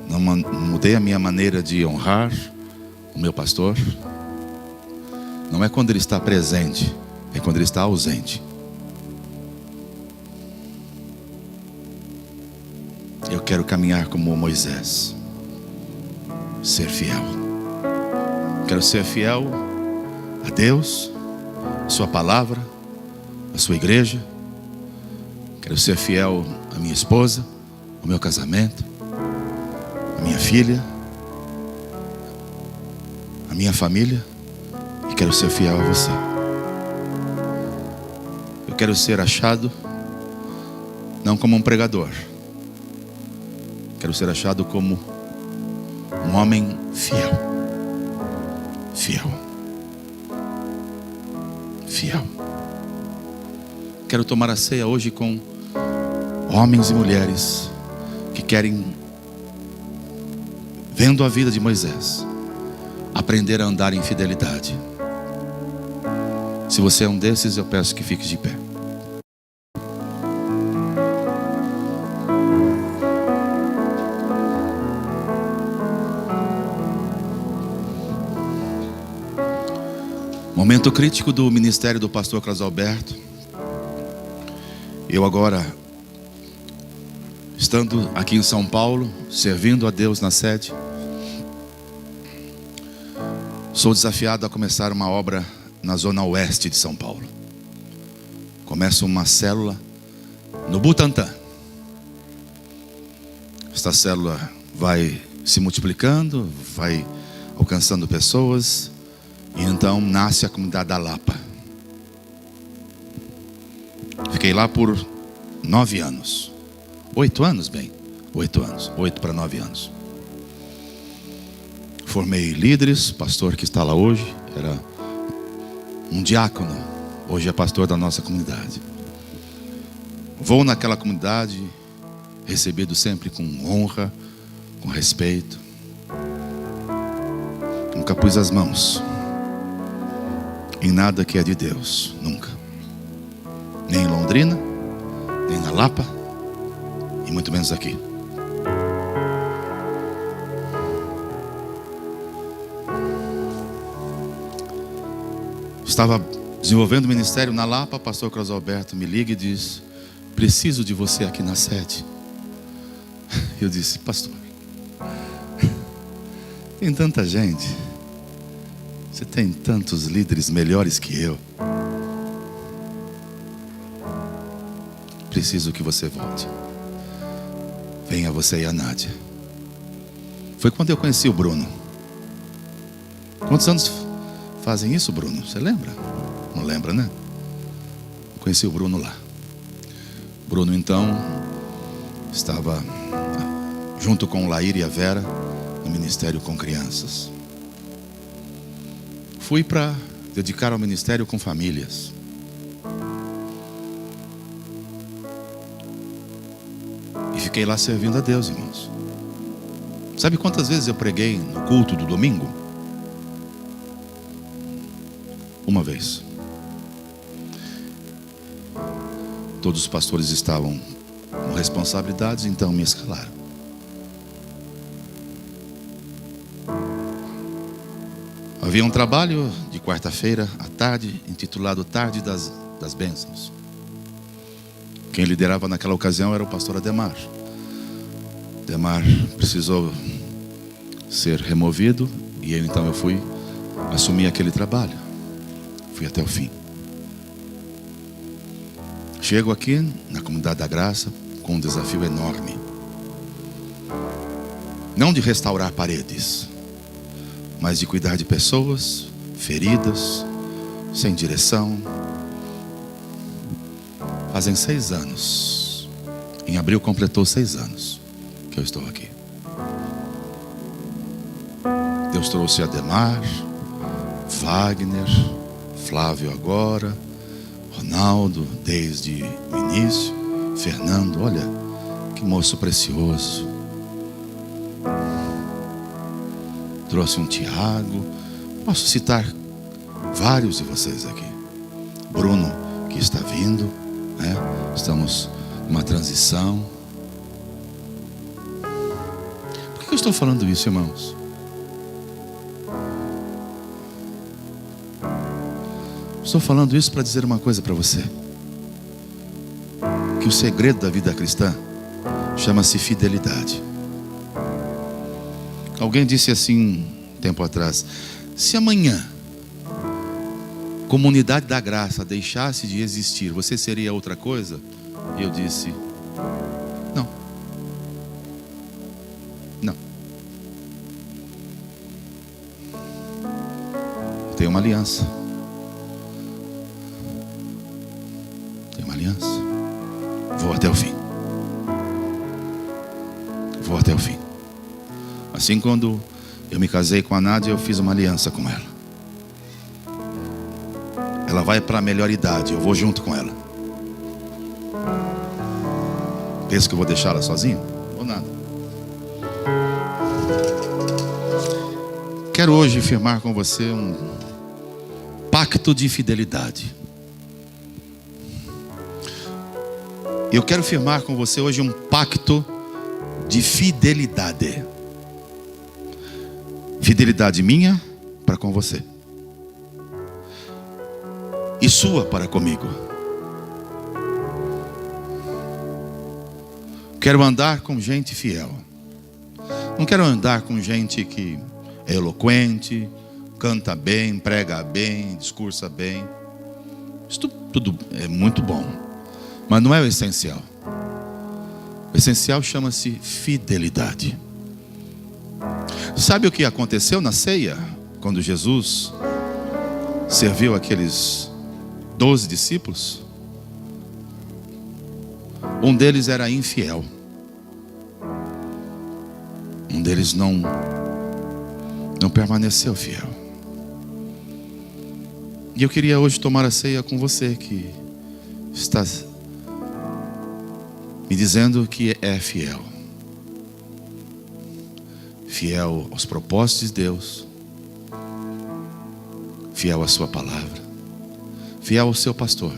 não mudei a minha maneira de honrar o meu pastor. não é quando Ele está presente, é quando Ele está ausente. Eu quero caminhar como Moisés, ser fiel. Quero ser fiel a Deus, a Sua palavra, a Sua igreja. Quero ser fiel à minha esposa, ao meu casamento, à minha filha, à minha família. E quero ser fiel a você. Eu quero ser achado não como um pregador. Quero ser achado como um homem fiel. Fiel. Fiel. Quero tomar a ceia hoje com homens e mulheres que querem, vendo a vida de Moisés, aprender a andar em fidelidade. Se você é um desses, eu peço que fique de pé. Momento crítico do ministério do pastor Carlos Alberto. Eu agora, estando aqui em São Paulo, servindo a Deus na sede, sou desafiado a começar uma obra na zona oeste de São Paulo. Começo uma célula no Butantã. Esta célula vai se multiplicando, vai alcançando pessoas. E então nasce a comunidade da Lapa. Fiquei lá por 9 anos. 8 anos, bem. 8 anos. 8 para 9 anos. Formei líderes. Pastor que está lá hoje era um diácono. Hoje é pastor da nossa comunidade. Vou naquela comunidade, recebido sempre com honra, com respeito. Nunca pus as mãos em nada que é de Deus, nunca. Nem em Londrina, nem na Lapa, e muito menos aqui. Estava desenvolvendo o ministério na Lapa, pastor Carlos Alberto me liga e diz: preciso de você aqui na sede. Eu disse: pastor, tem tanta gente. Você tem tantos líderes melhores que eu. Preciso que você volte. Venha você e a Nádia. Foi quando eu conheci o Bruno. Quantos anos fazem isso, Bruno? Você lembra? Não lembra, né? Conheci o Bruno lá. Bruno então estava junto com o Laíra e a Vera no ministério com crianças. Fui para dedicar ao ministério com famílias. E fiquei lá servindo a Deus, irmãos. Sabe quantas vezes eu preguei no culto do domingo? Uma vez. Todos os pastores estavam com responsabilidades, então me escalaram. Havia um trabalho de quarta-feira à tarde, intitulado Tarde das Bênçãos. Quem liderava naquela ocasião era o pastor Ademar. Ademar precisou ser removido e então eu fui assumir aquele trabalho. Fui até o fim. Chego aqui na Comunidade da Graça com um desafio enorme. Não de restaurar paredes, mas de cuidar de pessoas feridas, sem direção. Fazem 6 anos. Em abril completou 6 anos que eu estou aqui. Deus trouxe Ademar, Wagner, Flávio agora, Ronaldo desde o início, Fernando, olha que moço precioso. Trouxe um Tiago. Posso citar vários de vocês aqui. Bruno, que está vindo, né? Estamos numa transição. Por que eu estou falando isso, irmãos? Estou falando isso para dizer uma coisa para você. Que o segredo da vida cristã chama-se fidelidade. Alguém disse assim tempo atrás: se amanhã Comunidade da Graça deixasse de existir, você seria outra coisa? E eu disse: não. Não. Tem uma aliança. Tem uma aliança. Vou até o fim. Vou até o fim. Assim, quando eu me casei com a Nádia, eu fiz uma aliança com ela. Ela vai para a melhor idade, eu vou junto com ela. Pensa que eu vou deixá-la sozinho? Ou nada. Quero hoje firmar com você um pacto de fidelidade. Eu quero firmar com você hoje um pacto de fidelidade. Fidelidade minha para com você. E sua para comigo. Quero andar com gente fiel. Não quero andar com gente que é eloquente, canta bem, prega bem, discursa bem. Isso tudo é muito bom, mas não é o essencial. O essencial chama-se fidelidade. Sabe o que aconteceu na ceia? Quando Jesus serviu aqueles 12 discípulos, um deles era infiel. Um deles não permaneceu fiel. E eu queria hoje tomar a ceia com você que está me dizendo que é fiel. Fiel aos propósitos de Deus. Fiel à sua palavra. Fiel ao seu pastor.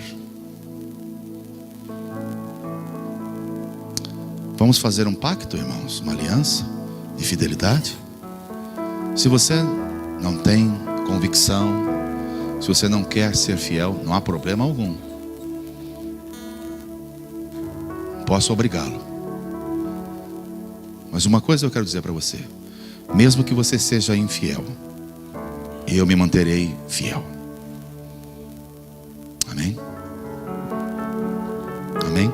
Vamos fazer um pacto, irmãos, uma aliança de fidelidade. Se você não tem convicção, se você não quer ser fiel, não há problema algum. Posso obrigá-lo. Mas uma coisa eu quero dizer para você: mesmo que você seja infiel, eu me manterei fiel. Amém? Amém?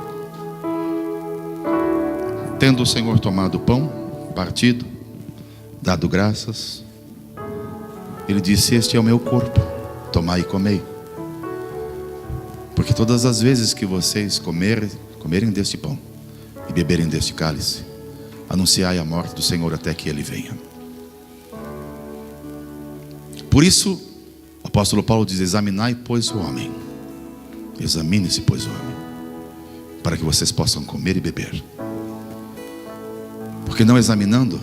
Tendo o Senhor tomado o pão, partido, dado graças, Ele disse: este é o meu corpo, tomai e comei. Porque todas as vezes que vocês comerem deste pão e beberem deste cálice, anunciai a morte do Senhor até que Ele venha. Por isso, o apóstolo Paulo diz: examinai, pois, o homem. Examine-se, pois, o homem, para que vocês possam comer e beber. Porque não examinando,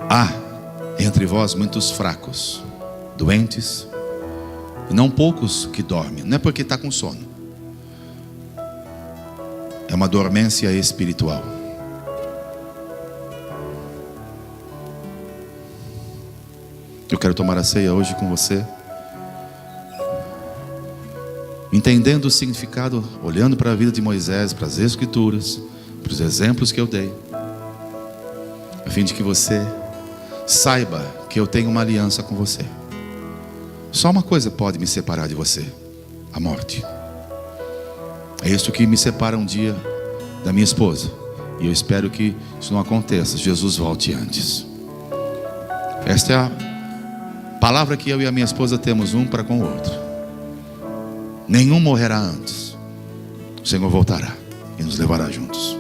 há entre vós muitos fracos, doentes, e não poucos que dormem. Não é porque está com sono, é uma dormência espiritual. Eu quero tomar a ceia hoje com você, entendendo o significado, olhando para a vida de Moisés, para as Escrituras, para os exemplos que eu dei, a fim de que você saiba que eu tenho uma aliança com você. Só uma coisa pode me separar de você: a morte. É isso que me separa um dia da minha esposa, e eu espero que isso não aconteça. Jesus volte antes. Esta é a palavra que eu e a minha esposa temos um para com o outro: nenhum morrerá antes. O Senhor voltará e nos levará juntos.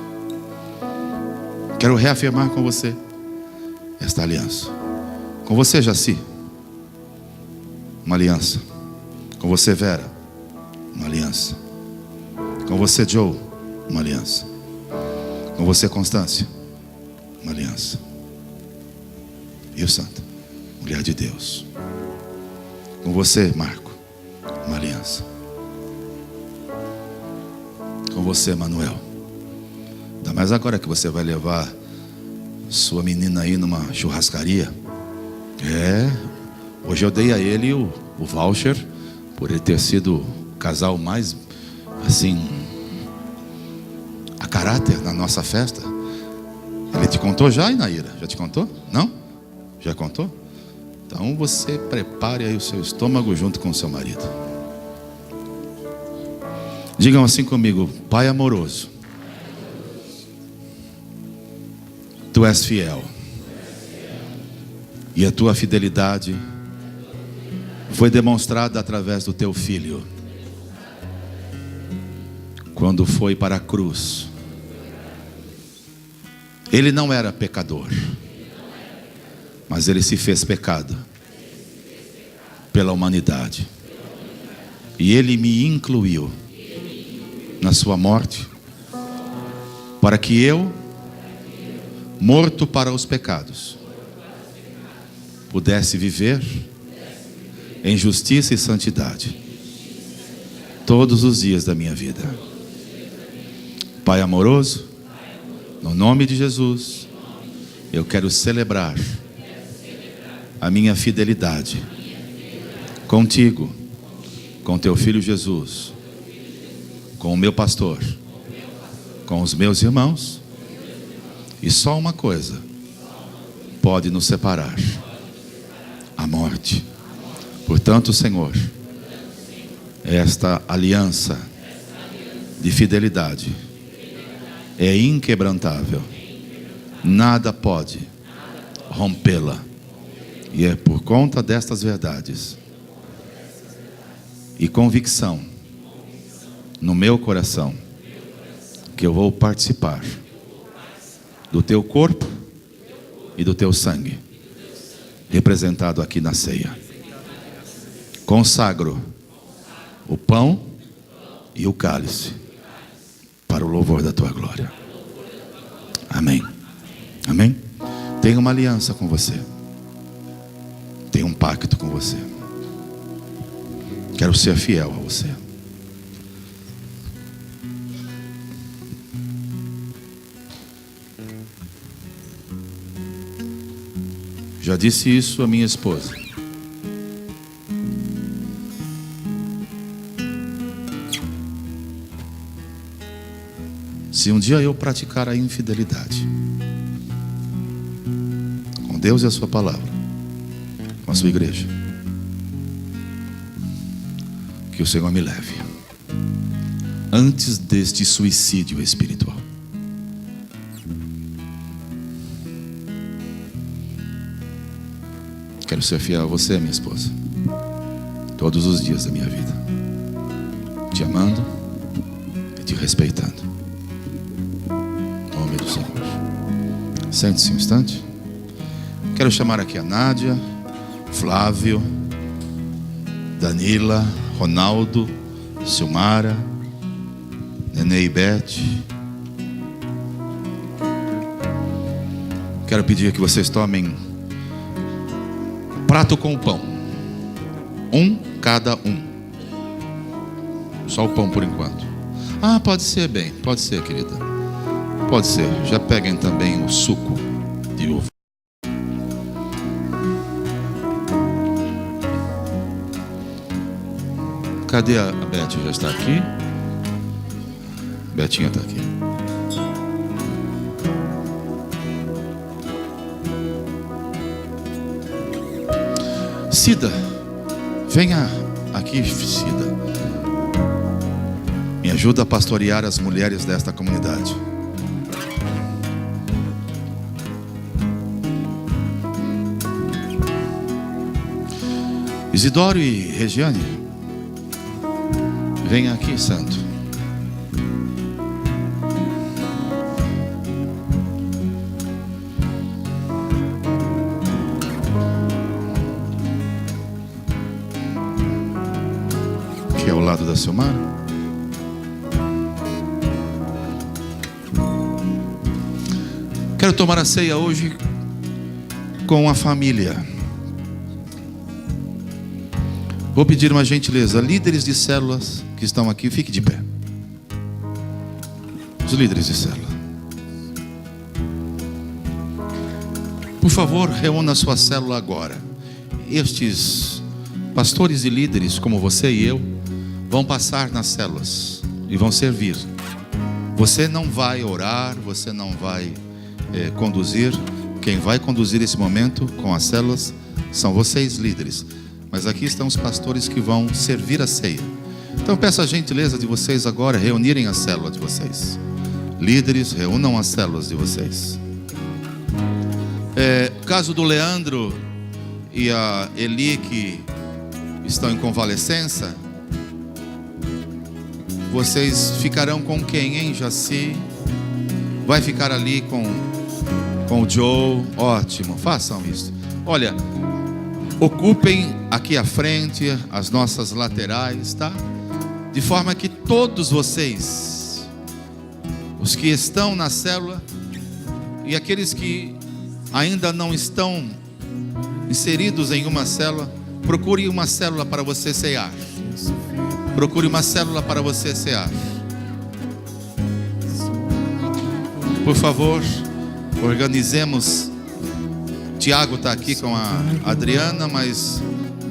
Quero reafirmar com você esta aliança. Com você, Jaci, uma aliança. Com você, Vera, uma aliança. Com você, Joe, uma aliança. Com você, Constância, uma aliança. E o Santa, mulher de Deus. Com você, Marco, uma aliança. Com você, Manuel. Ainda mais agora que você vai levar sua menina aí numa churrascaria. Hoje eu dei a ele o voucher por ele ter sido o casal mais, assim, a caráter na nossa festa. Ele te contou já, Inaíra? Já te contou? Não? Já contou? Então você prepare aí o seu estômago junto com o seu marido. Digam assim comigo: Pai amoroso, Tu és fiel, e a Tua fidelidade foi demonstrada através do Teu Filho, quando foi para a cruz. Ele não era pecador, mas Ele se fez pecado pela humanidade, e Ele me incluiu na sua morte, para que eu, morto para os pecados, pudesse viver em justiça e santidade todos os dias da minha vida. Pai amoroso, no nome de Jesus, eu quero celebrar a minha fidelidade contigo, com teu Filho Jesus, com o meu pastor, com os meus irmãos. E só uma coisa pode nos separar: a morte. Portanto, Senhor, esta aliança de fidelidade é inquebrantável, nada pode rompê-la. E é por conta destas verdades e convicção no meu coração que eu vou participar do teu corpo e do teu sangue, representado aqui na ceia. Consagro o pão e o cálice para o louvor da tua glória. Amém. Amém. Tenho uma aliança com você. Tenho um pacto com você. Quero ser fiel a você. Já disse isso à minha esposa. Se um dia eu praticar a infidelidade com Deus e a sua palavra, com a sua igreja, que o Senhor me leve antes deste suicídio espiritual. Quero ser fiel a você, minha esposa, todos os dias da minha vida, te amando e te respeitando. Em nome do Senhor. Sente-se um instante. Quero chamar aqui a Nádia, Flávio, Danila, Ronaldo, Silmara, Nenê e Beth. Quero pedir que vocês tomem prato com o pão, cada um. Só o pão por enquanto. Ah, pode ser, bem, pode ser, querida. Pode ser. Já peguem também o suco de uva. Cadê a Beth? Já está aqui? Betinha está aqui. Cida, venha aqui, Cida. Me ajuda a pastorear as mulheres desta comunidade. Isidoro e Regiane, venha aqui, santo. Ao lado da Silmara. Quero tomar a ceia hoje com a família. Vou pedir uma gentileza, líderes de células que estão aqui, fique de pé. Os líderes de célula, por favor, reúna a sua célula agora. Estes Pastores e líderes como você e eu vão passar nas células e vão servir. Você não vai orar, você não vai conduzir. Quem vai conduzir esse momento com as células são vocês, líderes. Mas aqui estão os pastores que vão servir a ceia. Então peço a gentileza de vocês agora reunirem a célula de vocês. Líderes, reúnam as células de vocês. O caso do Leandro e a Eli, que estão em convalescença, vocês ficarão com quem, hein, Jaci? Vai ficar ali com o Joe? Ótimo, façam isso. Olha, ocupem aqui à frente, as nossas laterais, tá? De forma que todos vocês, os que estão na célula e aqueles que ainda não estão inseridos em uma célula, procure uma célula para você cear. Procure uma célula para você cear. Por favor, organizemos. Tiago está aqui com a Adriana, mas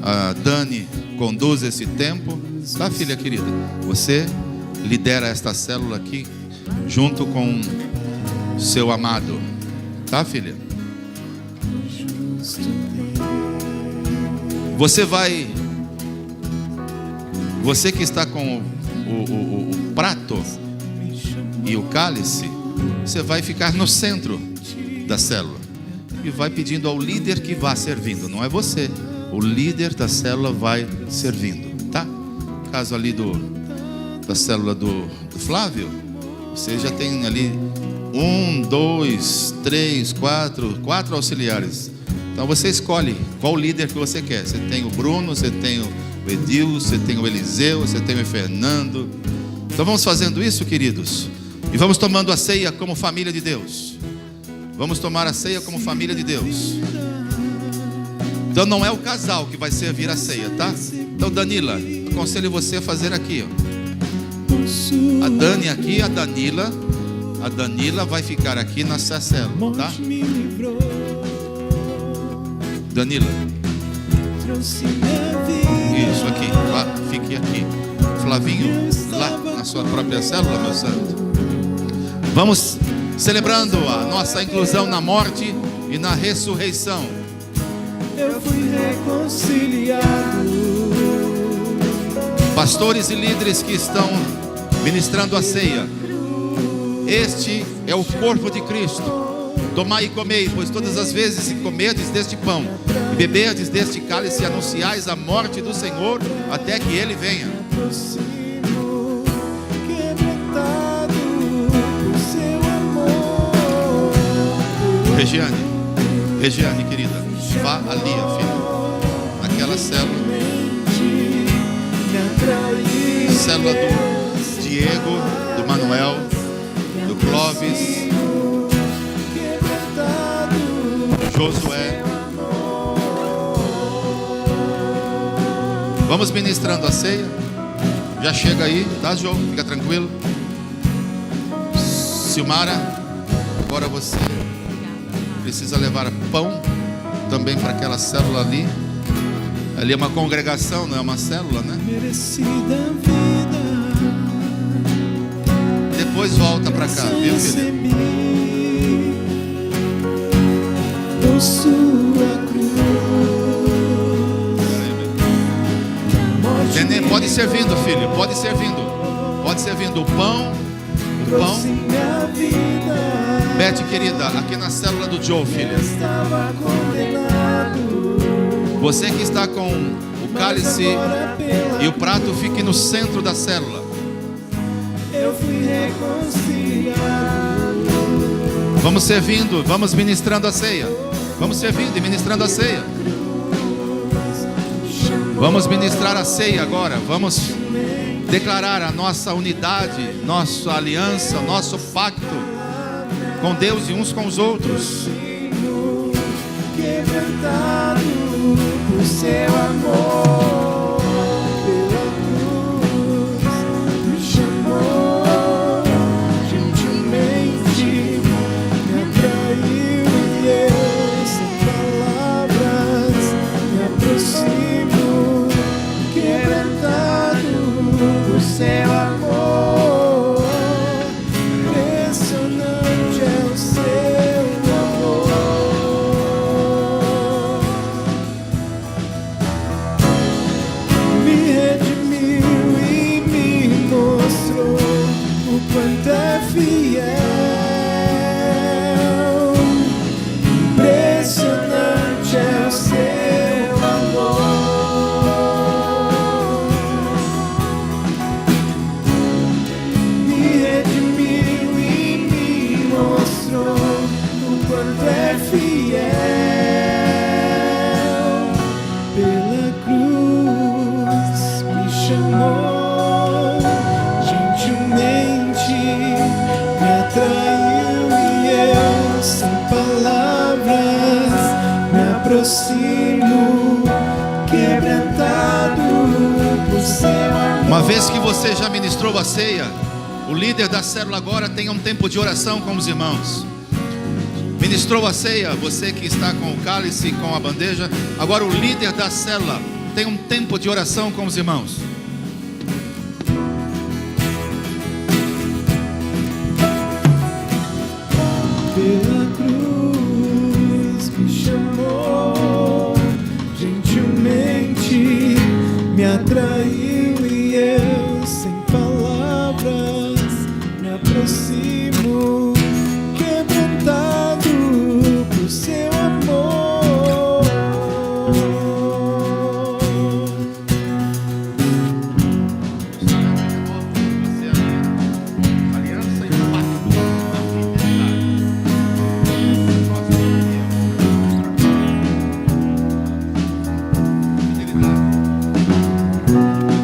a Dani conduz esse tempo. Tá, filha querida? Você lidera esta célula aqui junto com seu amado. Tá, filha? Você que está com o prato e o cálice, você vai ficar no centro da célula e vai pedindo ao líder que vá servindo. Não é você, o líder da célula vai servindo, tá? No caso ali da célula do Flávio, você já tem ali 1, 2, 3, 4 auxiliares. Então você escolhe qual líder que você quer. Você tem o Bruno, você tem o Edil, você tem o Eliseu, você tem o Fernando. Então vamos fazendo isso, queridos, e vamos tomando a ceia como família de Deus. Vamos tomar a ceia como família de Deus. Então não é o casal que vai servir a ceia, tá? Então Danila, aconselho você a fazer aqui, ó. A Dani aqui, a Danila vai ficar aqui nessa célula, tá? Danila, isso aqui, lá, fique aqui. Flavinho, lá na sua própria célula, meu santo. Vamos celebrando a nossa inclusão na morte e na ressurreição. Eu fui reconciliado. Pastores e líderes que estão ministrando a ceia, este é o corpo de Cristo. Tomai e comei, pois todas as vezes que comerdes deste pão e beberdes deste cálice, anunciais a morte do Senhor até que Ele venha. Regiane, querida, vá ali, filha, naquela célula do Diego, do Manuel, do Clóvis, Josué. Vamos ministrando a ceia. Já chega aí, tá, João? Fica tranquilo. Silmara, agora você precisa levar pão também para aquela célula ali. Ali é uma congregação, não é uma célula, né? Depois volta para cá, viu, filho? Nenê, pode ir servindo, filho, pode ir servindo. Pode ir servindo o pão. Beth, querida, aqui na célula do Joe, filha. Você que está com o cálice e o prato, fique no centro da célula. Eu fui reconciliado. Vamos servindo, vamos ministrando a ceia. Vamos servindo e ministrando a ceia. Vamos ministrar a ceia agora. Vamos declarar a nossa unidade, nossa aliança, nosso pacto com Deus e uns com os outros. Quebrantado por seu amor, pela cruz me chamou, gentilmente me atraiu e eu, sem palavras, me aproximo seu amor. Impressionante é o seu amor. Me redimiu e me mostrou o quanto é fiel. Impressionante é o seu amor. Me redimiu e me mostrou o quanto é fiel. Pela cruz me chamou, gentilmente me atraiu e eu, sem palavras, me aproximo, quebrantado por seu amor. Uma vez que você já ministrou a ceia, o líder da célula agora tem um tempo de oração com os irmãos. Ministrou a ceia, você que está com o cálice e com a bandeja, agora o líder da célula tem um tempo de oração com os irmãos. Pela cruz me chamou, gentilmente me atraiu e eu, sem palavras, me aproximo, quebrantado por seu amor. Aliança e pacto na fidelidade. Fidelidade.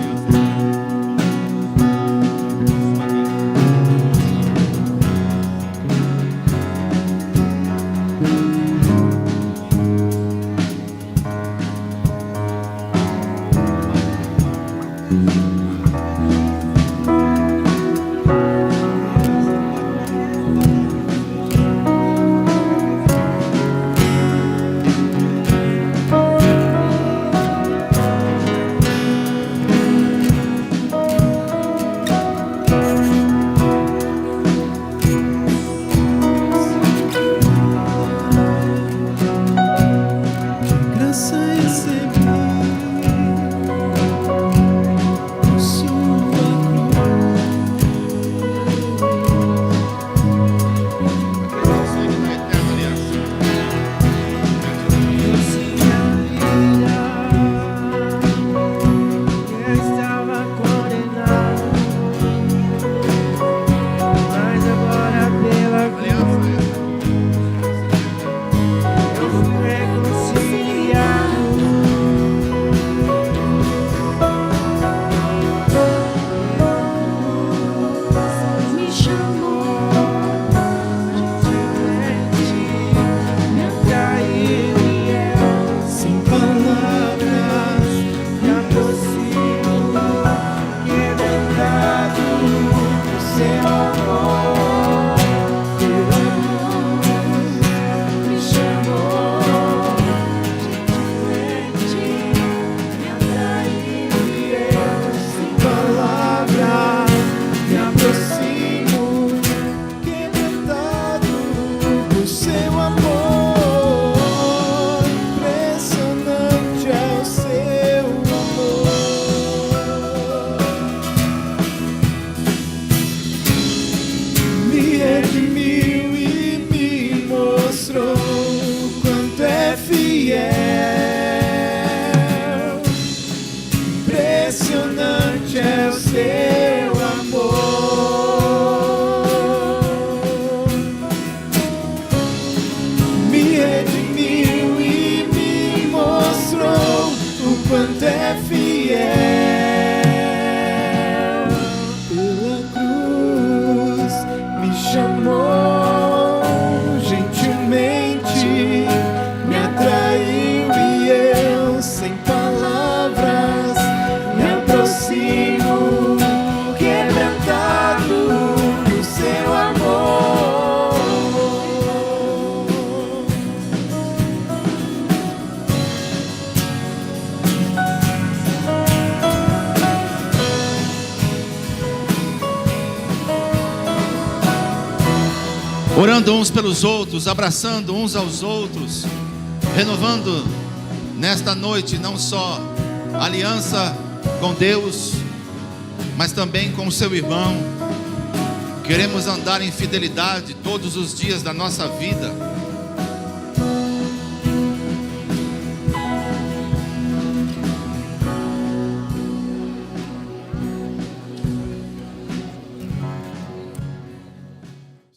orando uns pelos outros, abraçando uns aos outros, renovando nesta noite não só aliança com Deus, mas também com o seu irmão. Queremos andar em fidelidade todos os dias da nossa vida.